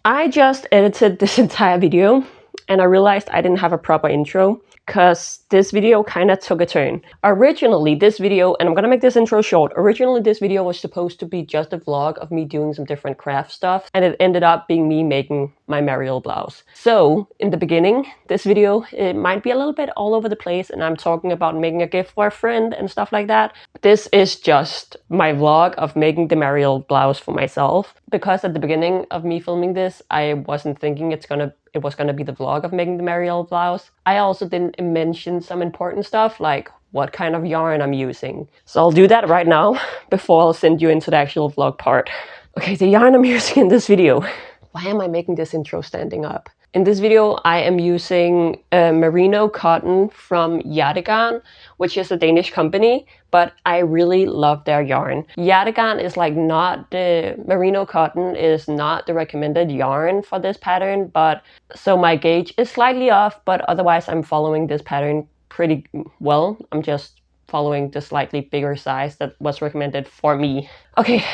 I just edited this entire video and I realized I didn't have a proper intro because this video kind of took a turn. Originally, this video, and I'm gonna make this intro short, originally this video was supposed to be just a vlog of me doing some different craft stuff, and it ended up being me making my Marielle blouse. So, in the beginning, this video, it might be a little bit all over the place, and I'm talking about making a gift for a friend and stuff like that. This is just my vlog of making the Marielle blouse for myself, because at the beginning of me filming this, I wasn't thinking it was gonna be the vlog of making the Marielle blouse. I also didn't mention some important stuff like what kind of yarn I'm using. So I'll do that right now before I'll send you into the actual vlog part. Okay, the yarn I'm using in this video. Why am I making this intro standing up? In this video, I am using Merino cotton from Hjerte, which is a Danish company, but I really love their yarn. Hjerte is like not the Merino cotton is not the recommended yarn for this pattern, but so my gauge is slightly off, but otherwise I'm following this pattern pretty well. I'm just following the slightly bigger size that was recommended for me. Okay,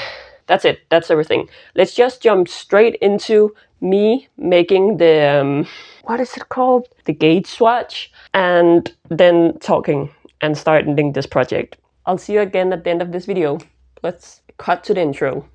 that's it. That's everything. Let's just jump straight into me making the, what is it called? The gauge swatch, and then talking and starting this project. I'll see you again at the end of this video. Let's cut to the intro.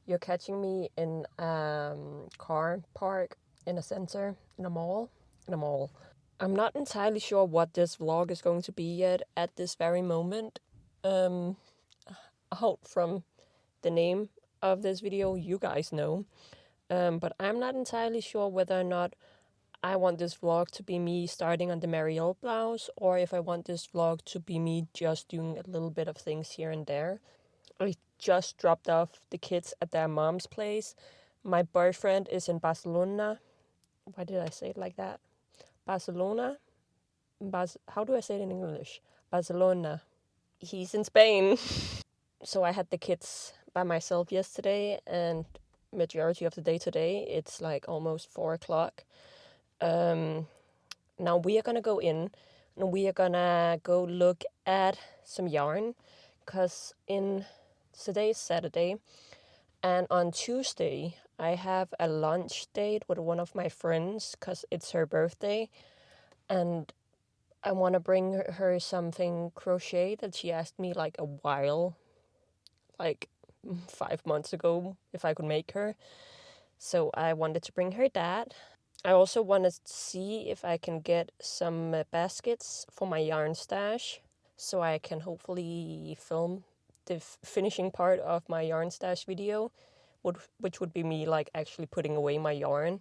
You're catching me in a car park in a center, in a mall. I'm not entirely sure what this vlog is going to be yet at this very moment. I hope from the name of this video you guys know. But I'm not entirely sure whether or not I want this vlog to be me starting on the Marielle blouse, or if I want this vlog to be me just doing a little bit of things here and there. I just dropped off the kids at their mom's place. My boyfriend is in Barcelona. Why did I say it like that? Barcelona? How do I say it in English? Barcelona. He's in Spain. So I had the kids by myself yesterday, and majority of the day today. It's like almost 4 o'clock. Now we are gonna go in and we are gonna go look at some yarn, because today is Saturday, and on Tuesday I have a lunch date with one of my friends because it's her birthday, and I want to bring her something crochet that she asked me like a while, like 5 months ago, if I could make her. So I wanted to bring her that. I also want to see if I can get some baskets for my yarn stash, so I can hopefully film the finishing part of my yarn stash video, which would be me like actually putting away my yarn,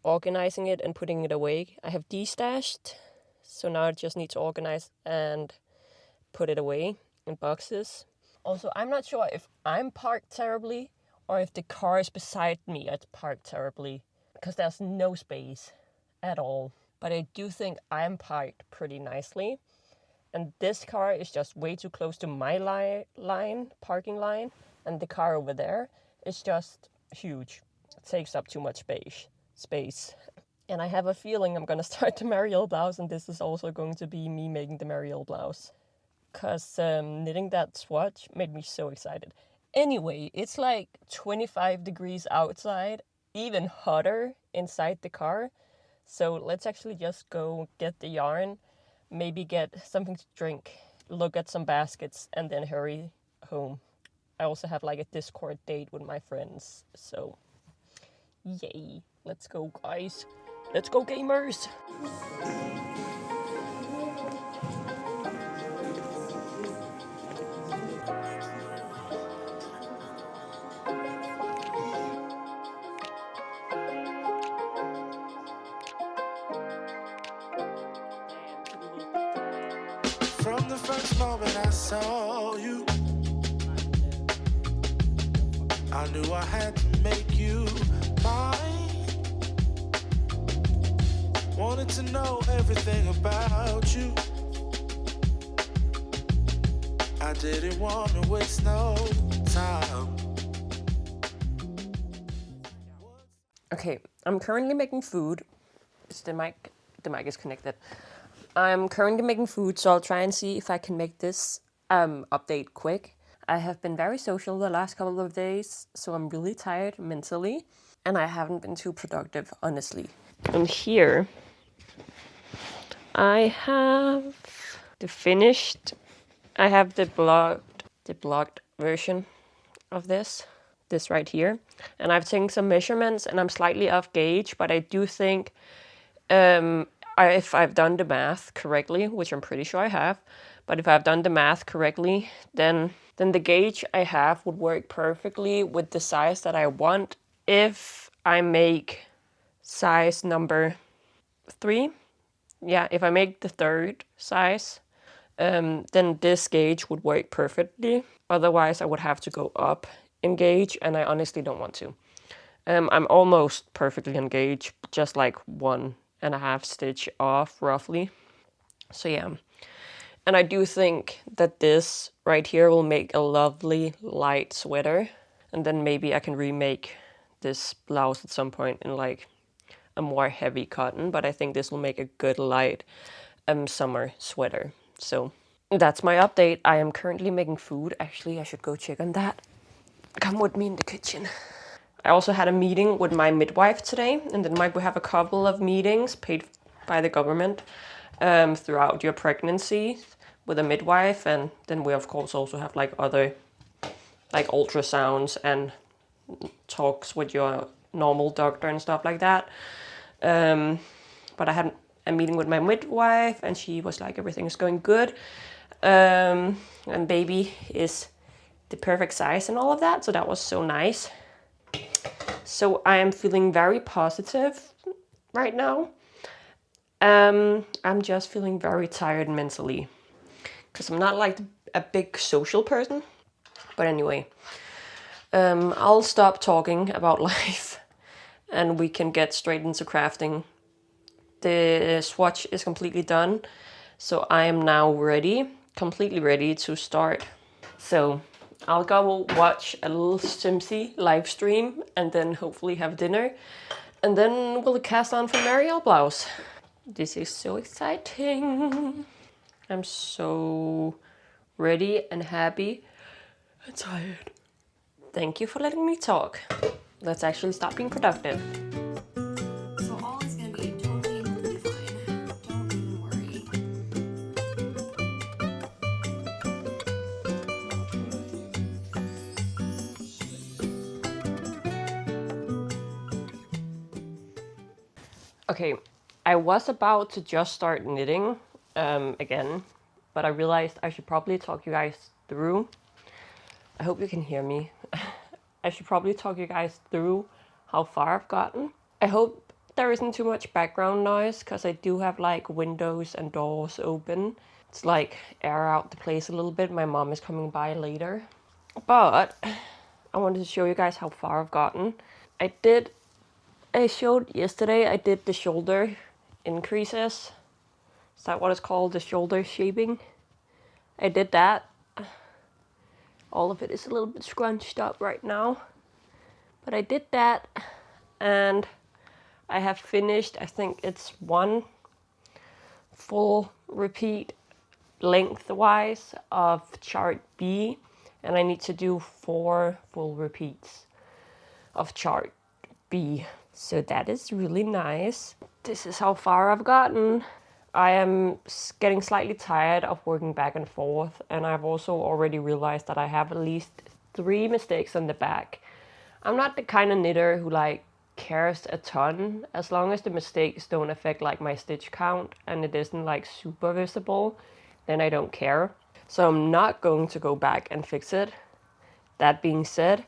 organizing it and putting it away. I have destashed, so now I just need to organize and put it away in boxes. Also, I'm not sure if I'm parked terribly or if the cars beside me are parked terribly, because there's no space at all. But I do think I'm parked pretty nicely. And this car is just way too close to my parking line. And the car over there is just huge. It takes up too much space. And I have a feeling I'm gonna start the Marielle blouse, and this is also going to be me making the Marielle blouse. Because knitting that swatch made me so excited. Anyway, it's like 25 degrees outside, even hotter inside the car. So let's actually just go get the yarn, maybe get something to drink, look at some baskets, and then hurry home. I also have like a Discord date with my friends, so yay. Let's go, guys. Let's go, gamers. From the first moment I saw you, I knew I had to make you mine. Wanted to know everything about you. I didn't want to waste no time. Okay, I'm currently making food. The mic is connected. I'm currently making food, so I'll try and see if I can make this update quick. I have been very social the last couple of days, so I'm really tired mentally, and I haven't been too productive, honestly. And here I have the finished. I have the blogged version of this right here, and I've taken some measurements, and I'm slightly off gauge, but I do think if I've done the math correctly, which I'm pretty sure I have, but if I've done the math correctly, then the gauge I have would work perfectly with the size that I want if I make size number 3. Yeah, if I make the 3rd size, then this gauge would work perfectly. Otherwise, I would have to go up in gauge, and I honestly don't want to. I'm almost perfectly on gauge, just like 1.5 stitch off, roughly. So yeah. And I do think that this right here will make a lovely light sweater. And then maybe I can remake this blouse at some point in like a more heavy cotton. But I think this will make a good light summer sweater. So that's my update. I am currently making food. Actually, I should go check on that. Come with me in the kitchen. I also had a meeting with my midwife today, and then we have a couple of meetings paid by the government throughout your pregnancy with a midwife, and then we of course also have like other like ultrasounds and talks with your normal doctor and stuff like that. But I had a meeting with my midwife, and she was like, everything is going good, and baby is the perfect size and all of that, so that was so nice. So I am feeling very positive right now. I'm just feeling very tired mentally because I'm not like a big social person. But anyway, I'll stop talking about life and we can get straight into crafting. The swatch is completely done, so I am now completely ready to start. So I'll go watch a little Simsy live stream and then hopefully have dinner. And then we'll cast on for Marielle Blouse. This is so exciting. I'm so ready and happy and tired. Thank you for letting me talk. Let's actually stop being productive. So all is gonna be totally and completely fine. Don't even worry. Okay, I was about to just start knitting again, but I realized I should probably talk you guys through. I hope you can hear me. I should probably talk you guys through how far I've gotten. I hope there isn't too much background noise because I do have like windows and doors open. It's like air out the place a little bit. My mom is coming by later. But I wanted to show you guys how far I've gotten. I showed yesterday I did the shoulder increases. Is that what it's called? The shoulder shaping? I did that. All of it is a little bit scrunched up right now. But I did that and I have finished, I think it's 1 full repeat lengthwise of chart B, and I need to do 4 full repeats of chart B. So that is really nice. This is how far I've gotten. I am getting slightly tired of working back and forth, and I've also already realized that I have at least 3 mistakes on the back. I'm not the kind of knitter who like cares a ton, as long as the mistakes don't affect like my stitch count and it isn't like super visible, then I don't care. So I'm not going to go back and fix it. That being said,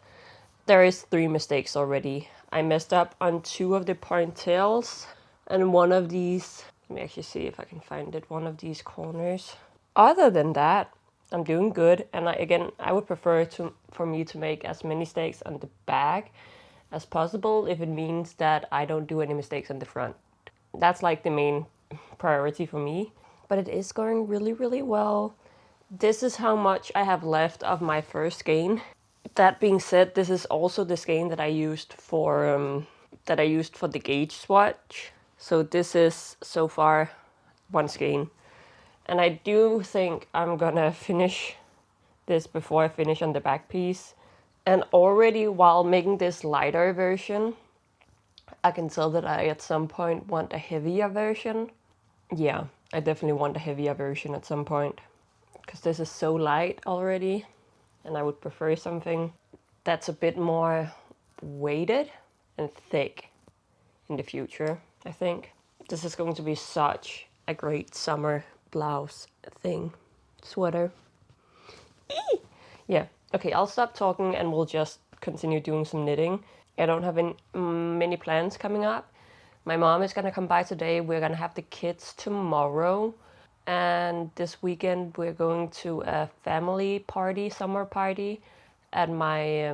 there is 3 mistakes already. I messed up on 2 of the pointelles and one of these, let me actually see if I can find it, one of these corners. other than that, I'm doing good. And I would prefer for me to make as many mistakes on the back as possible if it means that I don't do any mistakes on the front. That's like the main priority for me. But it is going really, really well. This is how much I have left of my first skein. That being said, this is also the skein that I used for the gauge swatch. So this is so far one skein. And I do think I'm gonna finish this before I finish on the back piece. And already while making this lighter version, I can tell that I at some point want a heavier version. Yeah, I definitely want a heavier version at some point. Because this is so light already. And I would prefer something that's a bit more weighted and thick in the future, I think. This is going to be such a great summer blouse thing. Sweater. Yeah, okay, I'll stop talking and we'll just continue doing some knitting. I don't have many plans coming up. My mom is gonna come by today. We're gonna have the kids tomorrow. And this weekend we're going to a family party, summer party, at my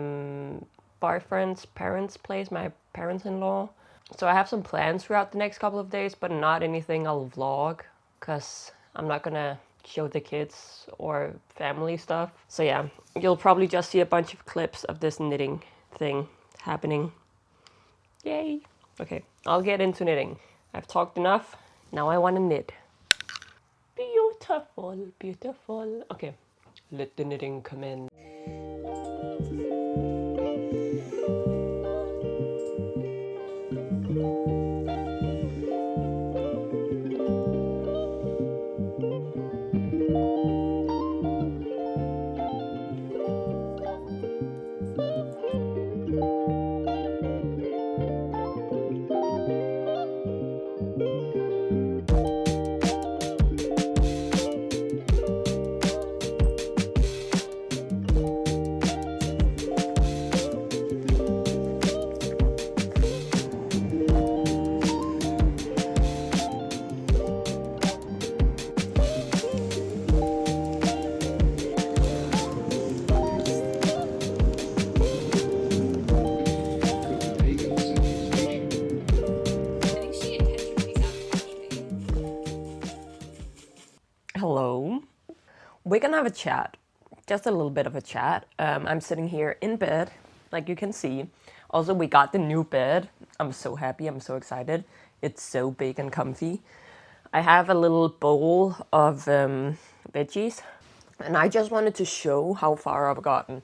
boyfriend's parents' place, my parents-in-law. So I have some plans throughout the next couple of days, but not anything I'll vlog, because I'm not gonna show the kids or family stuff. So yeah, you'll probably just see a bunch of clips of this knitting thing happening. Yay! Okay, I'll get into knitting. I've talked enough, now I want to knit. Beautiful, beautiful. Okay, let the knitting come in. Hello. We're gonna have a chat, just a little bit of a chat. I'm sitting here in bed, like you can see. Also, we got the new bed. I'm so happy, I'm so excited. It's so big and comfy. I have a little bowl of veggies, and I just wanted to show how far I've gotten.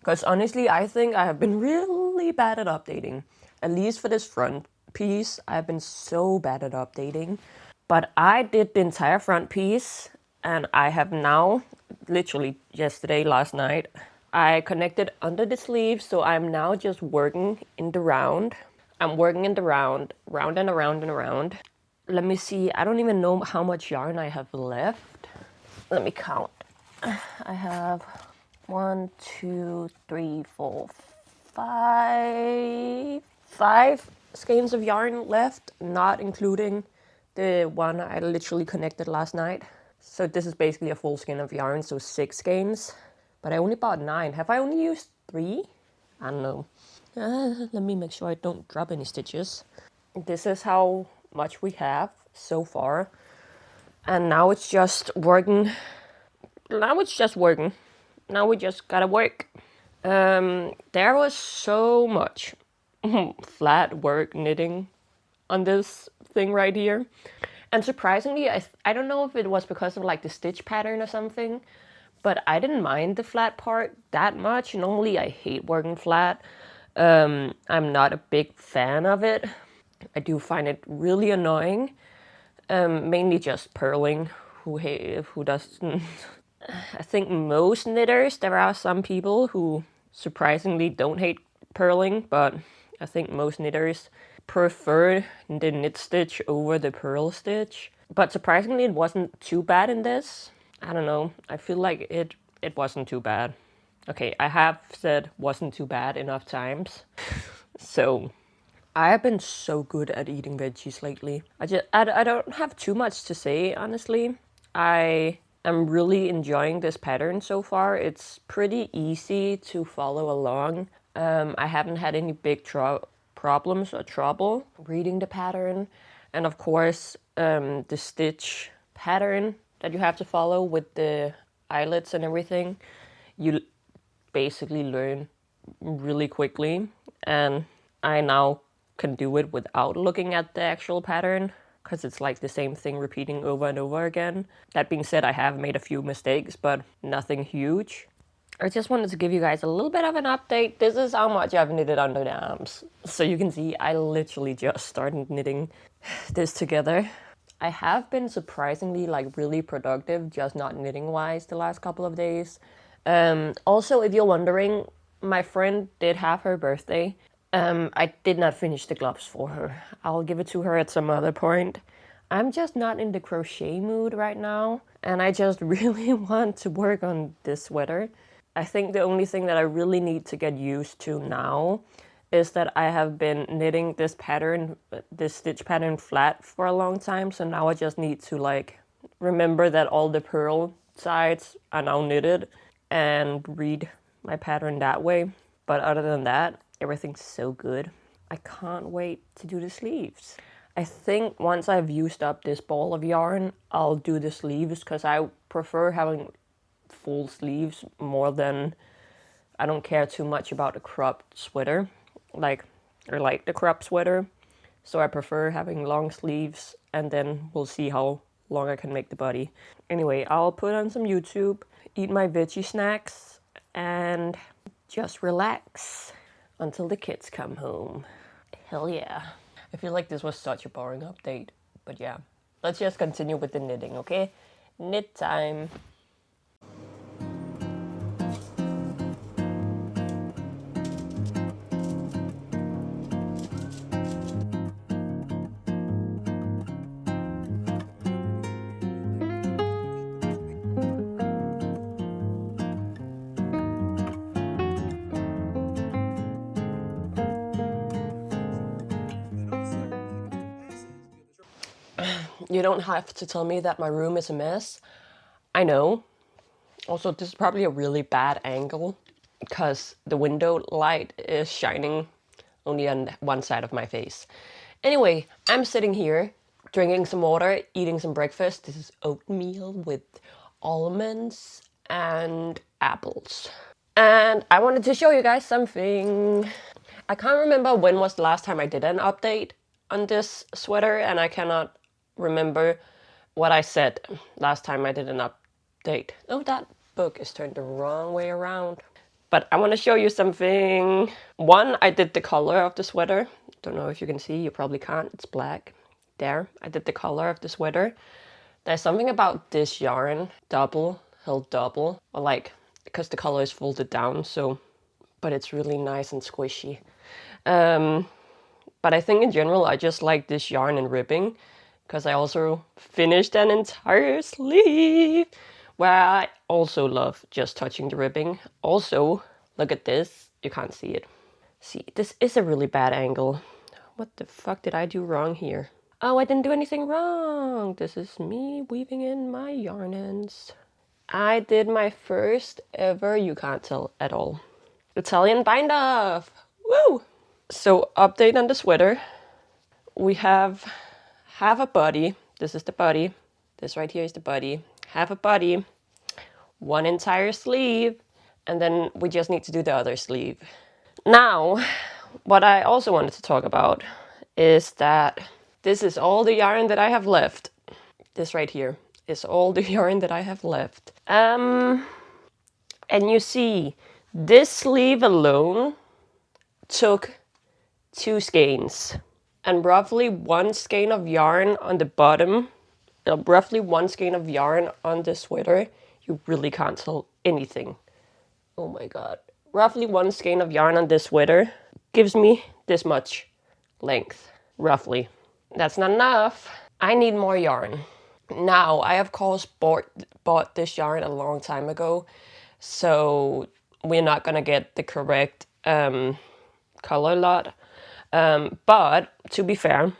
Because honestly, I think I have been really bad at updating. At least for this front piece, I've been so bad at updating. But I did the entire front piece, and I have now, literally yesterday, last night, I connected under the sleeve, so I'm now just working in the round. I'm working in the round and around and around. Let me see, I don't even know how much yarn I have left. Let me count. I have 1, 2, 3, 4, 5 skeins of yarn left, not including the one I literally connected last night. So this is basically a full skein of yarn, so 6 skeins. But I only bought 9. Have I only used 3? I don't know. Let me make sure I don't drop any stitches. This is how much we have so far. And now it's just working. Now we just gotta work. There was so much flat work knitting on this thing right here. And surprisingly, I don't know if it was because of like the stitch pattern or something, but I didn't mind the flat part that much. Normally I hate working flat. I'm not a big fan of it. I do find it really annoying. Mainly just purling. Who doesn't? I think most knitters, there are some people who surprisingly don't hate purling, but I think most knitters prefer the knit stitch over the purl stitch. But surprisingly, it wasn't too bad in this. I don't know. I feel like it wasn't too bad. Okay, I have said wasn't too bad enough times. So I have been so good at eating veggies lately. I don't have too much to say, honestly. I I'm really enjoying this pattern so far. It's pretty easy to follow along. I haven't had any big problems or trouble reading the pattern. And of course, the stitch pattern that you have to follow with the eyelets and everything, you basically learn really quickly. And I now can do it without looking at the actual pattern because it's like the same thing repeating over and over again. That being said, I have made a few mistakes, but nothing huge. I just wanted to give you guys a little bit of an update. This is how much I've knitted under the arms. So you can see I literally just started knitting this together. I have been surprisingly like really productive, just not knitting wise the last couple of days. Also, if you're wondering, my friend did have her birthday. I did not finish the gloves for her. I'll give it to her at some other point. I'm just not in the crochet mood right now, and I just really want to work on this sweater. I think the only thing that I really need to get used to now is that I have been knitting this pattern, this stitch pattern flat for a long time, so now I just need to like remember that all the purl sides are now knitted and read my pattern that way. But other than that, everything's so good. I can't wait to do the sleeves. I think once I've used up this ball of yarn, I'll do the sleeves because I prefer having full sleeves more than, I don't care too much about a cropped sweater. I like the cropped sweater, so I prefer having long sleeves, and then we'll see how long I can make the body. Anyway, I'll put on some YouTube, eat my veggie snacks, and just relax until the kids come home. Hell yeah. I feel like this was such a boring update, but yeah. Let's just continue with the knitting, okay? Knit time. You don't have to tell me that my room is a mess. I know. Also, this is probably a really bad angle because the window light is shining only on one side of my face. Anyway, I'm sitting here drinking some water, eating some breakfast. This is oatmeal with almonds and apples. And I wanted to show you guys something. I can't remember when was the last time I did an update on this sweater, and I cannot remember what I said last time I did an update. Oh, that book is turned the wrong way around. But I want to show you something. One, I did the color of the sweater. Don't know if you can see, you probably can't, it's black. There, I did the color of the sweater. There's something about this yarn, held double, or like, because the color is folded down, so, but it's really nice and squishy. But I think in general, I just like this yarn and ribbing, because I also finished an entire sleeve, where I also love just touching the ribbing. Also, look at this. You can't see it. See, this is a really bad angle. What the fuck did I do wrong here? Oh, I didn't do anything wrong. This is me weaving in my yarn ends. I did my first ever, you can't tell at all, Italian bind off. Woo! So, update on the sweater. We have half a body. This is the body. This right here is the body. Half a body, one entire sleeve, and then we just need to do the other sleeve. Now, what I also wanted to talk about is that this is all the yarn that I have left. This right here is all the yarn that I have left. And you see, this sleeve alone took 2 skeins and roughly 1 skein of yarn on the bottom, roughly 1 skein of yarn on the sweater. You really can't tell anything. Oh my god. Roughly 1 skein of yarn on this sweater gives me this much length, roughly. That's not enough. I need more yarn. Now, I of course bought this yarn a long time ago, so we're not gonna get the correct color lot. But to be fair,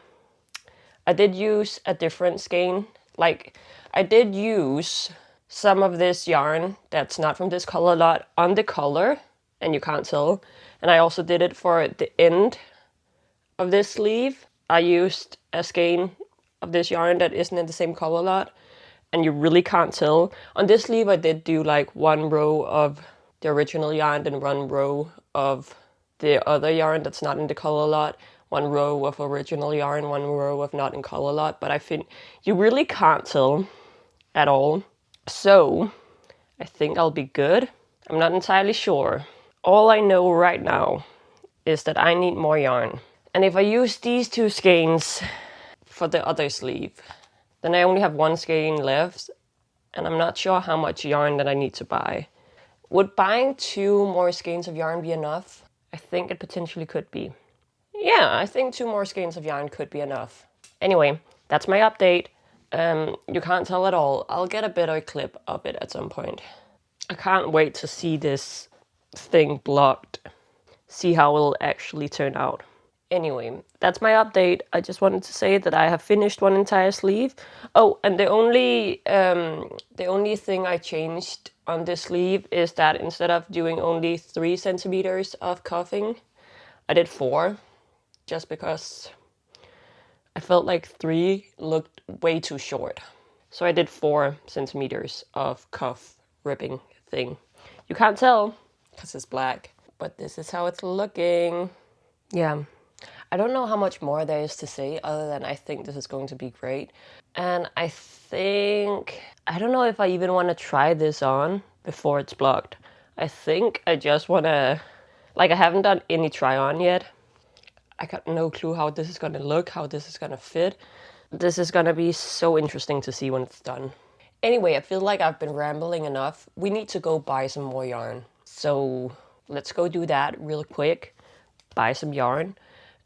I did use a different skein. Like, I did use some of this yarn that's not from this color lot on the color, and you can't tell. And I also did it for the end of this sleeve. I used a skein of this yarn that isn't in the same color lot, and you really can't tell. On this sleeve I did do like one row of the original yarn and one row of the other yarn that's not in the color lot, one row of original yarn, one row of not in color lot, but I think you really can't tell at all. So I think I'll be good. I'm not entirely sure. All I know right now is that I need more yarn. And if I use these two skeins for the other sleeve, then I only have one skein left, and I'm not sure how much yarn that I need to buy. Would buying 2 more skeins of yarn be enough? I think it potentially could be. Yeah, I think 2 more skeins of yarn could be enough. Anyway, that's my update. You can't tell at all. I'll get a better clip of it at some point. I can't wait to see this thing blocked. See how it'll actually turn out. Anyway, that's my update. I just wanted to say that I have finished one entire sleeve. Oh, and the only thing I changed on this sleeve is that instead of doing only 3 centimeters of cuffing, I did 4, just because I felt like 3 looked way too short. So I did 4 centimeters of cuff ribbing thing. You can't tell because it's black, but this is how it's looking. Yeah. I don't know how much more there is to say other than I think this is going to be great. And I don't know if I even want to try this on before it's blocked. I think I just want to, I haven't done any try on yet. I got no clue how this is going to look, how this is going to fit. This is going to be so interesting to see when it's done. Anyway, I feel like I've been rambling enough. We need to go buy some more yarn. So let's go do that real quick. Buy some yarn.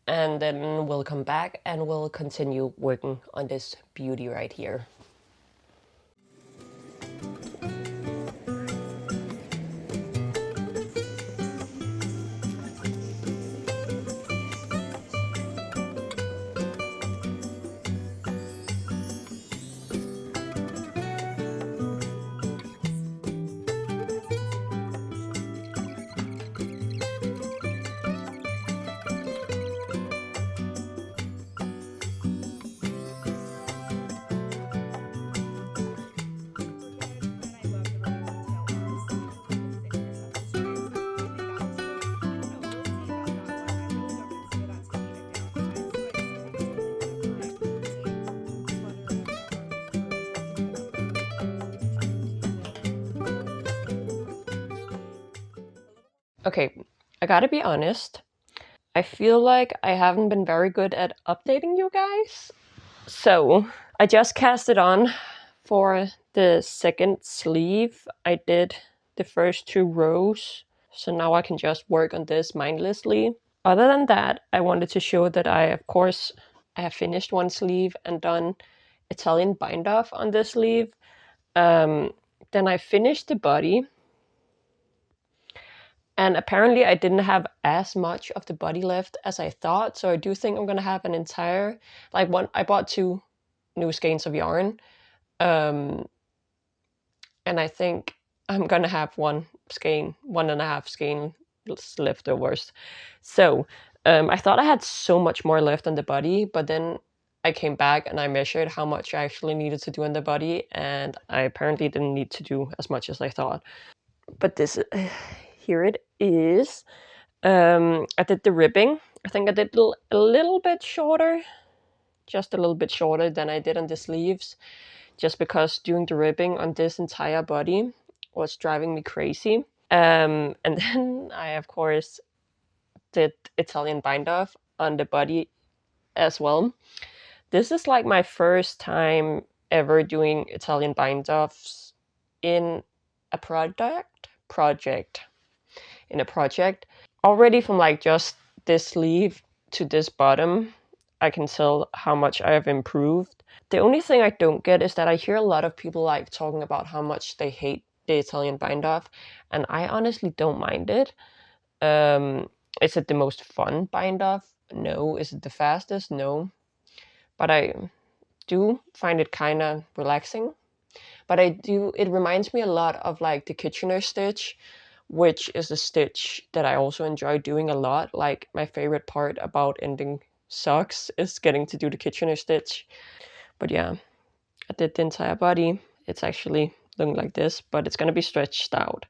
And then we'll come back and we'll continue working on this beauty right here. Okay, I gotta be honest. I feel like I haven't been very good at updating you guys. So I just cast it on for the second sleeve. I did the first 2 rows. So now I can just work on this mindlessly. Other than that, I wanted to show that I have finished one sleeve and done Italian bind off on this sleeve. Then I finished the body. And apparently I didn't have as much of the body left as I thought. So I do think I'm going to have an entire, I bought 2 new skeins of yarn. And I think I'm going to have 1.5 skein leftovers. So I thought I had so much more left on the body, but then I came back and I measured how much I actually needed to do on the body. And I apparently didn't need to do as much as I thought. But this, here it is. I did the ribbing. I think I did a little bit shorter, just a little bit shorter than I did on the sleeves, just because doing the ribbing on this entire body was driving me crazy. And then I, of course, did Italian bind off on the body as well. This is like my first time ever doing Italian bind offs in a project. Already from like just this sleeve to this bottom, I can tell how much I have improved. The only thing I don't get is that I hear a lot of people like talking about how much they hate the Italian bind off, and I honestly don't mind it. Is it the most fun bind off? No. Is it the fastest? No. But I do find it kind of relaxing. But it reminds me a lot of like the Kitchener stitch, which is a stitch that I also enjoy doing a lot. Like my favorite part about ending socks is getting to do the Kitchener stitch. But yeah, I did the entire body. It's actually looking like this, but it's gonna be stretched out.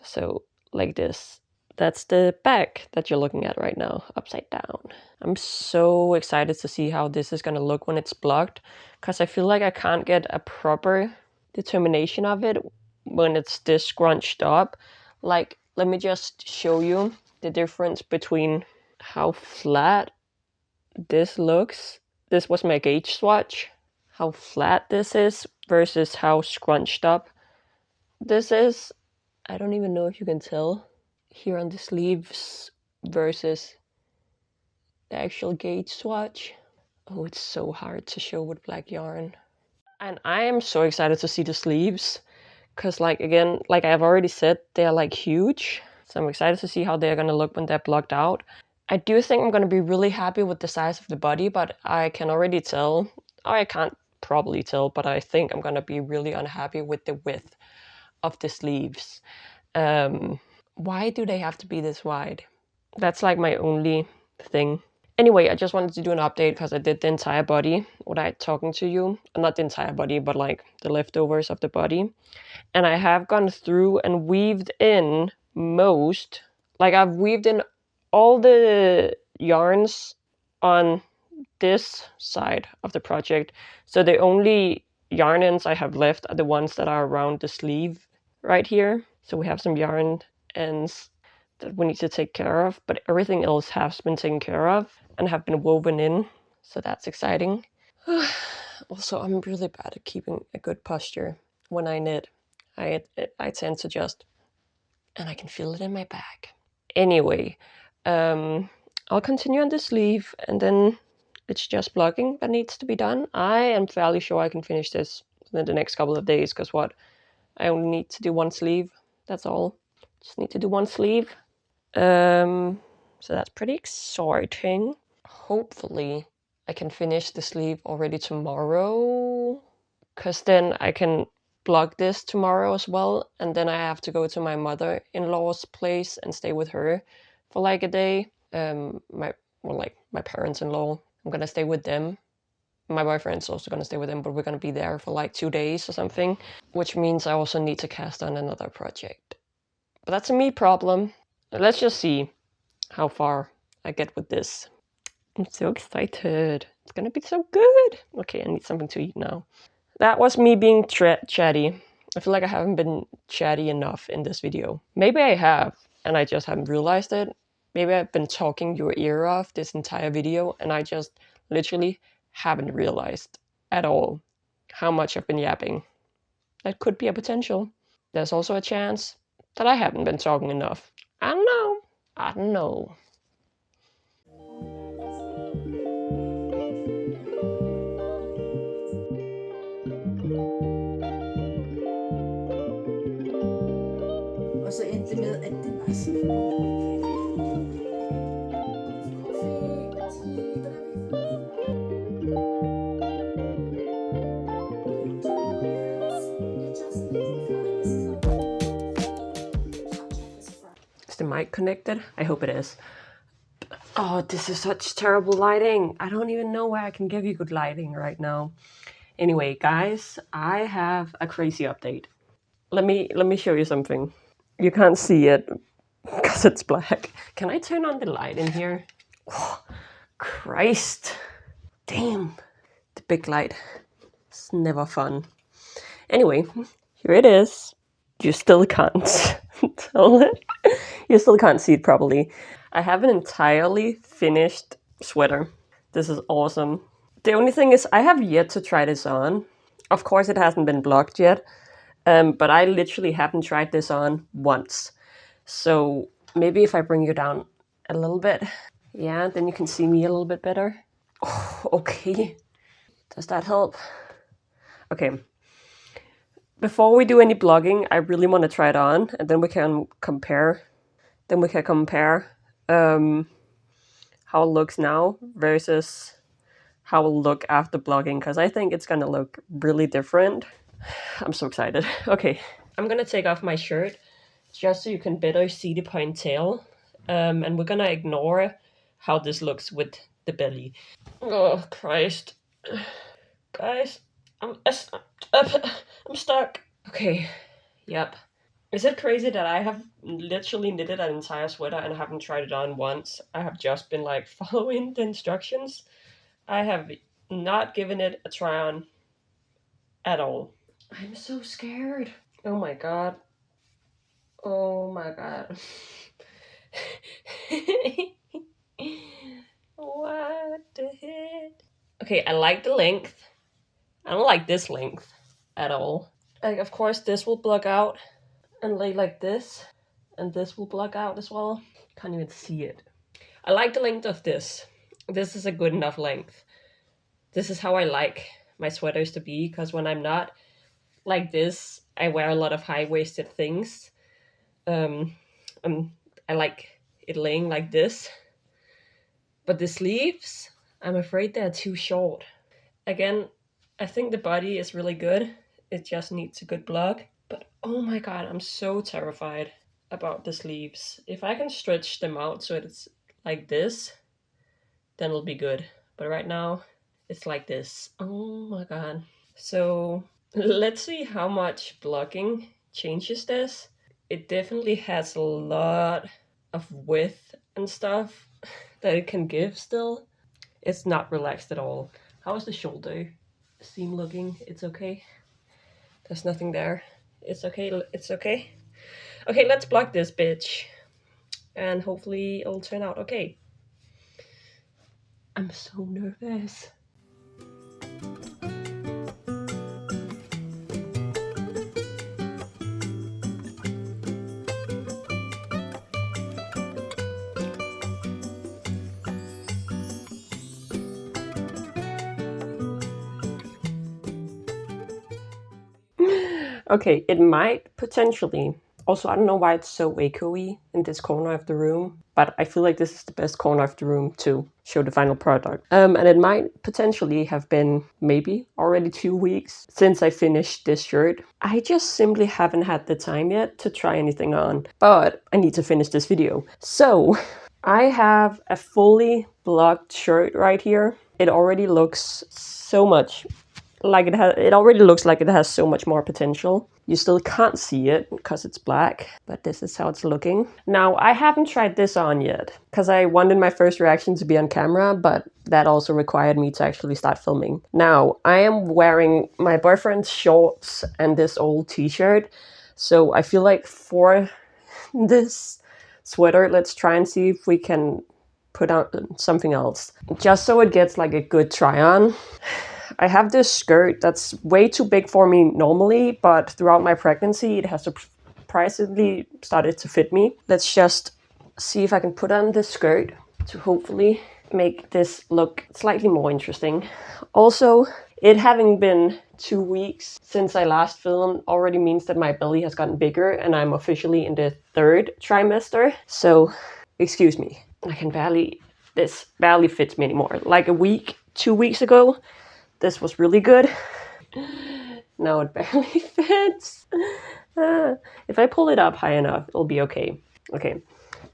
So like this. That's the back that you're looking at right now, upside down. I'm so excited to see how this is gonna look when it's blocked, because I feel like I can't get a proper determination of it when it's this scrunched up. Like, let me just show you the difference between how flat this looks. This was my gauge swatch. How flat this is versus how scrunched up this is. I don't even know if you can tell here on the sleeves versus the actual gauge swatch. Oh, it's so hard to show with black yarn. And I am so excited to see the sleeves, because like, again, like I've already said, they're like huge. So I'm excited to see how they're gonna look when they're blocked out. I do think I'm gonna be really happy with the size of the body, but I can already tell, or I can't probably tell, but I think I'm gonna be really unhappy with the width of the sleeves. Why do they have to be this wide? That's like my only thing. Anyway, I just wanted to do an update because I did the entire body without talking to you. Not the entire body, but like the leftovers of the body. And I have gone through and weaved in most, like I've weaved in all the yarns on this side of the project. So the only yarn ends I have left are the ones that are around the sleeve right here. So we have some yarn ends that we need to take care of, but everything else has been taken care of and have been woven in. So that's exciting. Also, I'm really bad at keeping a good posture when I knit. I tend to just, and I can feel it in my back. Anyway, I'll continue on the sleeve, and then it's just blocking that needs to be done. I am fairly sure I can finish this in the next couple of days, because what? I only need to do one sleeve. That's all. Just need to do one sleeve. So that's pretty exciting. Hopefully I can finish the sleeve already tomorrow, because then I can block this tomorrow as well, and then I have to go to my mother-in-law's place and stay with her for like a day. My parents-in-law, I'm gonna stay with them. My boyfriend's also gonna stay with them, but we're gonna be there for like 2 days or something, which means I also need to cast on another project. But that's a me problem. Let's just see how far I get with this. I'm so excited. It's gonna be so good. Okay, I need something to eat now. That was me being chatty. I feel like I haven't been chatty enough in this video. Maybe I have, and I just haven't realized it. Maybe I've been talking your ear off this entire video, and I just literally haven't realized at all how much I've been yapping. That could be a potential. There's also a chance that I haven't been talking enough. I don't know. I don't know. Og så endte det med, at det var så Is the mic connected? I hope it is. Oh, this is such terrible lighting. I don't even know where I can give you good lighting right now. Anyway, guys, I have a crazy update. Let me show you something. You can't see it because it's black. Can I turn on the light in here? Oh, Christ. Damn. The big light. It's never fun. Anyway, here it is. You still can't tell it. You still can't see it properly. I have an entirely finished sweater. This is awesome. The only thing is I have yet to try this on. Of course it hasn't been blocked yet, but I literally haven't tried this on once. So maybe if I bring you down a little bit, yeah, then you can see me a little bit better. Oh, okay. Does that help? Okay. Before we do any blogging, I really want to try it on, and then we can compare. How it looks now versus how it will look after blogging, because I think it's gonna look really different. I'm so excited. Okay, I'm gonna take off my shirt just so you can better see the ponytail. And we're gonna ignore how this looks with the belly. Oh, Christ. Guys, I'm stuck. Okay, yep. Is it crazy that I have literally knitted an entire sweater and haven't tried it on once? I have just been like following the instructions. I have not given it a try on at all. I'm so scared. Oh my god. Oh my god. What the heck? Okay, I like the length. I don't like this length at all. Like, of course, this will block out and lay like this, and this will block out as well. Can't even see it. I like the length of this. This is a good enough length. This is how I like my sweaters to be, because when I'm not like this, I wear a lot of high-waisted things. I like it laying like this. But the sleeves, I'm afraid they're too short. Again, I think the body is really good. It just needs a good block. But oh my god, I'm so terrified about the sleeves. If I can stretch them out so it's like this, then it'll be good. But right now, it's like this. Oh my god. So let's see how much blocking changes this. It definitely has a lot of width and stuff that it can give still. It's not relaxed at all. How is the shoulder seam looking? It's okay. There's nothing there. It's okay. It's okay. Okay, let's block this bitch. And hopefully it'll turn out okay. I'm so nervous. Okay, it might potentially. Also, I don't know why it's so echoey in this corner of the room, but I feel like this is the best corner of the room to show the final product. And it might potentially have been maybe already 2 weeks since I finished this shirt. I just simply haven't had the time yet to try anything on, but I need to finish this video. So I have a fully blocked shirt right here. It already looks so much like it already looks like it has so much more potential. You still can't see it because it's black, but this is how it's looking. Now, I haven't tried this on yet because I wanted my first reaction to be on camera, but that also required me to actually start filming. Now, I am wearing my boyfriend's shorts and this old t-shirt, so I feel like for this sweater, let's try and see if we can put on something else, just so it gets like a good try on. I have this skirt that's way too big for me normally, but throughout my pregnancy, it has surprisingly started to fit me. Let's just see if I can put on this skirt to hopefully make this look slightly more interesting. Also, it having been 2 weeks since I last filmed already means that my belly has gotten bigger and I'm officially in the 3rd trimester. So, excuse me, this barely fits me anymore. Like 2 weeks ago, this was really good. Now it barely fits. If I pull it up high enough, it'll be okay. Okay,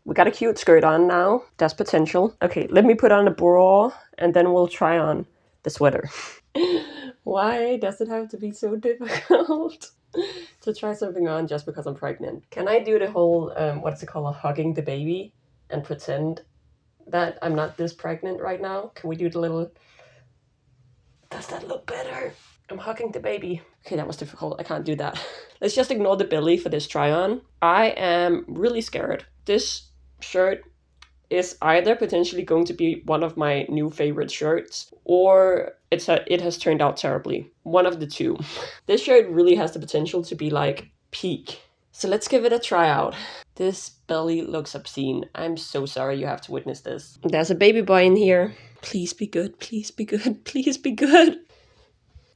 we got a cute skirt on now. That's potential. Okay, let me put on a bra and then we'll try on the sweater. Why does it have to be so difficult to try something on just because I'm pregnant? Can I do the whole, what's it called, hugging the baby and pretend that I'm not this pregnant right now? Can we do the little... Does that look better? I'm hugging the baby. Okay, that was difficult. I can't do that. Let's just ignore the belly for this try-on. I am really scared. This shirt is either potentially going to be one of my new favorite shirts, or it has turned out terribly. One of the two. This shirt really has the potential to be like peak. So let's give it a try out. This belly looks obscene. I'm so sorry you have to witness this. There's a baby boy in here. Please be good, please be good, please be good.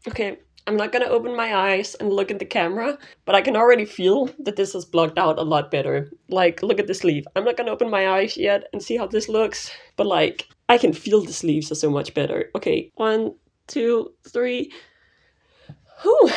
Okay, I'm not gonna open my eyes and look at the camera, but I can already feel that this has blocked out a lot better. Like, look at the sleeve. I'm not gonna open my eyes yet and see how this looks, but like, I can feel the sleeves are so much better. Okay, 1, 2, 3. Whew.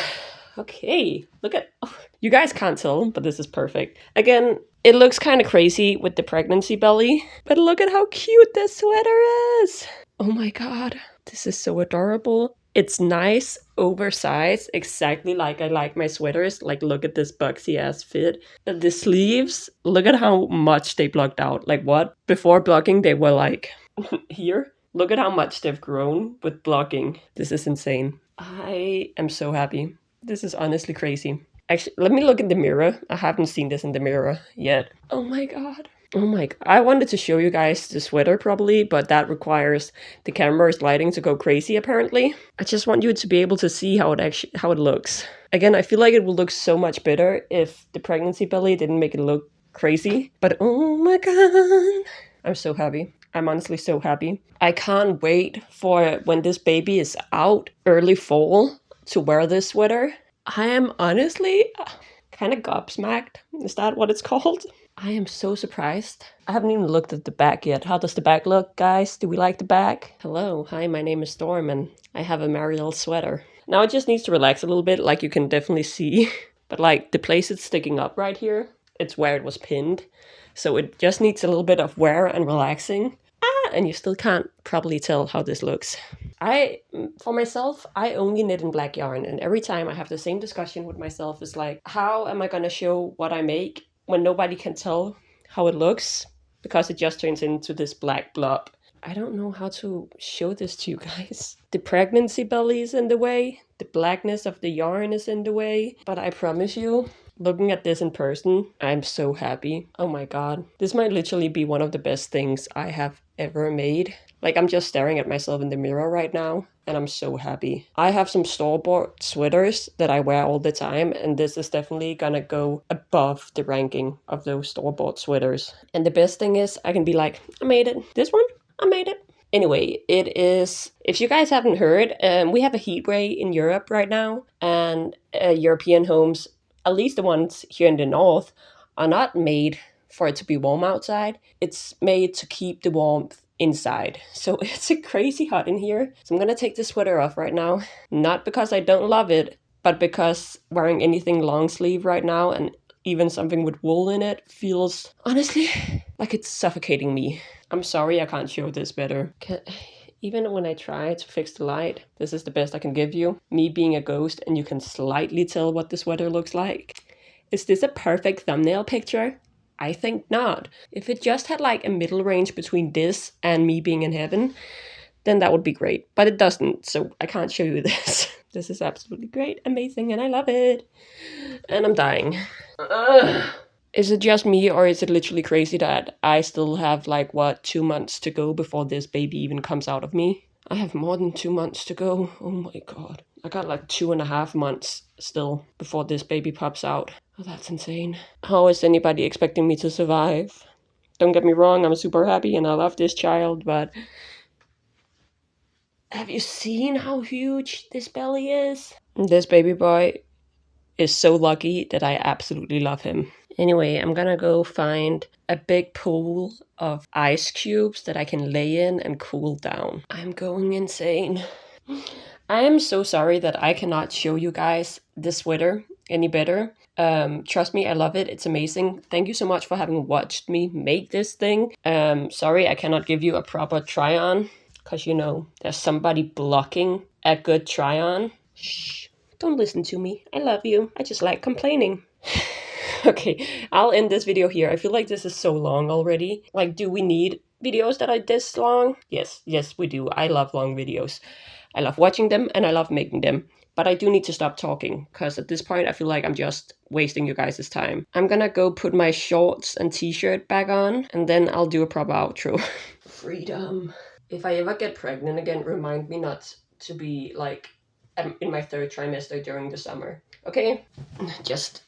Okay, look at, oh, you guys can't tell, but this is perfect. Again, it looks kind of crazy with the pregnancy belly, but look at how cute this sweater is. Oh my god, this is so adorable. It's nice, oversized, exactly like I like my sweaters. Like, look at this boxy ass fit. The sleeves, look at how much they blocked out. Like, what? Before blocking, they were like here. Look at how much they've grown with blocking. This is insane. I am so happy. This is honestly crazy. Actually, let me look in the mirror. I haven't seen this in the mirror yet. Oh my god. Oh my god. I wanted to show you guys the sweater probably, but that requires the camera's lighting to go crazy apparently. I just want you to be able to see how it looks. Again, I feel like it would look so much better if the pregnancy belly didn't make it look crazy. But oh my god. I'm so happy. I'm honestly so happy. I can't wait for when this baby is out early fall to wear this sweater. I am honestly kind of gobsmacked. Is that what it's called? I am so surprised. I haven't even looked at the back yet. How does the back look, guys? Do we like the back? Hello, hi, my name is Storm and I have a Marielle sweater. Now it just needs to relax a little bit, like you can definitely see. But like the place it's sticking up right here, it's where it was pinned. So it just needs a little bit of wear and relaxing. And you still can't probably tell how this looks. For myself, I only knit in black yarn, and every time I have the same discussion with myself, is like, how am I gonna show what I make when nobody can tell how it looks? Because it just turns into this black blob. I don't know how to show this to you guys. The pregnancy belly is in the way, the blackness of the yarn is in the way, but I promise you, looking at this in person, I'm so happy. Oh my god. This might literally be one of the best things I have ever made. Like, I'm just staring at myself in the mirror right now, and I'm so happy. I have some store-bought sweaters that I wear all the time, and this is definitely gonna go above the ranking of those store-bought sweaters. And the best thing is, I can be like, I made it. This one, I made it. Anyway, it is, if you guys haven't heard, we have a heat wave in Europe right now, and European homes, at least the ones here in the north, are not made for it to be warm outside. It's made to keep the warmth inside. So it's crazy hot in here. So I'm gonna take this sweater off right now. Not because I don't love it, but because wearing anything long sleeve right now, and even something with wool in it, feels honestly like it's suffocating me. I'm sorry I can't show this better. Even when I try to fix the light, this is the best I can give you. Me being a ghost, and you can slightly tell what the sweater looks like. Is this a perfect thumbnail picture? I think not. If it just had like a middle range between this and me being in heaven, then that would be great. But it doesn't, so I can't show you this. This is absolutely great, amazing, and I love it. And I'm dying. Is it just me, or is it literally crazy that I still have like, 2 months to go before this baby even comes out of me? I have more than 2 months to go. Oh my god. I got like 2.5 months still before this baby pops out. Oh, that's insane. How is anybody expecting me to survive? Don't get me wrong, I'm super happy and I love this child, but have you seen how huge this belly is? This baby boy is so lucky that I absolutely love him. Anyway, I'm gonna go find a big pool of ice cubes that I can lay in and cool down. I'm going insane. I am so sorry that I cannot show you guys this sweater any better. Trust me, I love it. It's amazing. Thank you so much for having watched me make this thing. Sorry I cannot give you a proper try-on, because, you know, there's somebody blocking a good try-on. Shh, don't listen to me. I love you. I just like complaining. Okay, I'll end this video here. I feel like this is so long already. Like, do we need videos that are this long? Yes, we do. I love long videos. I love watching them and I love making them. But I do need to stop talking, because at this point I feel like I'm just wasting you guys' time. I'm gonna go put my shorts and t-shirt back on, and then I'll do a proper outro. Freedom. If I ever get pregnant again, remind me not to be like in my 3rd trimester during the summer. Okay? Just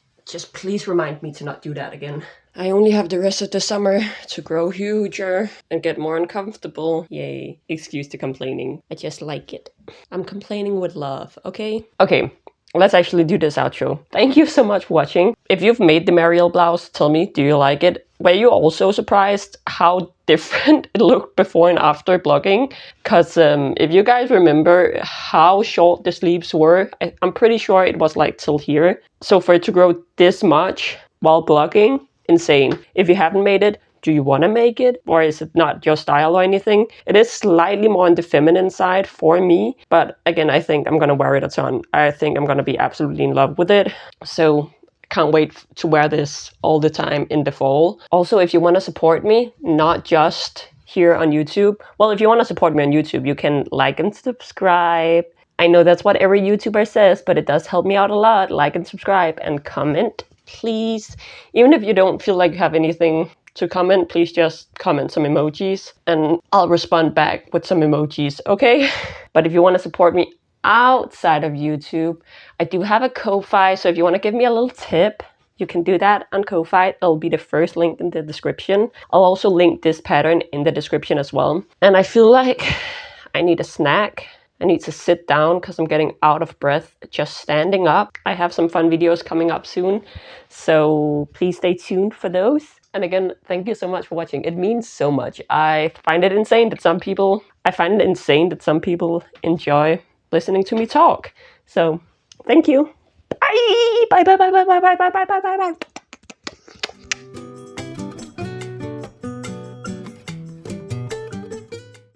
please remind me to not do that again. I only have the rest of the summer to grow huger and get more uncomfortable. Yay. Excuse the complaining. I just like it. I'm complaining with love, okay? Okay, let's actually do this outro. Thank you so much for watching. If you've made the Marielle blouse, tell me, do you like it? were you also surprised how different it looked before and after blogging? Because if you guys remember how short the sleeves were, I'm pretty sure it was like till here. So for it to grow this much while blogging, insane. If you haven't made it, do you want to make it, or is it not your style or anything? It is slightly more on the feminine side for me, but again, I think I'm gonna wear it a ton. I think I'm gonna be absolutely in love with it. So can't wait to wear this all the time in the fall. Also, if you want to support me, not just here on YouTube. Well, if you want to support me on YouTube, you can like and subscribe. I know that's what every YouTuber says, but it does help me out a lot. Like and subscribe and comment, please. Even if you don't feel like you have anything to comment, please just comment some emojis and I'll respond back with some emojis, okay? But if you want to support me outside of YouTube, I do have a Ko-Fi, so if you want to give me a little tip, you can do that on Ko-Fi. It'll be the first link in the description. I'll also link this pattern in the description as well. And I feel like I need a snack. I need to sit down because I'm getting out of breath just standing up. I have some fun videos coming up soon, so please stay tuned for those. And again, thank you so much for watching. It means so much. I find it insane that some people enjoy listening to me talk. So thank you. Bye. Bye.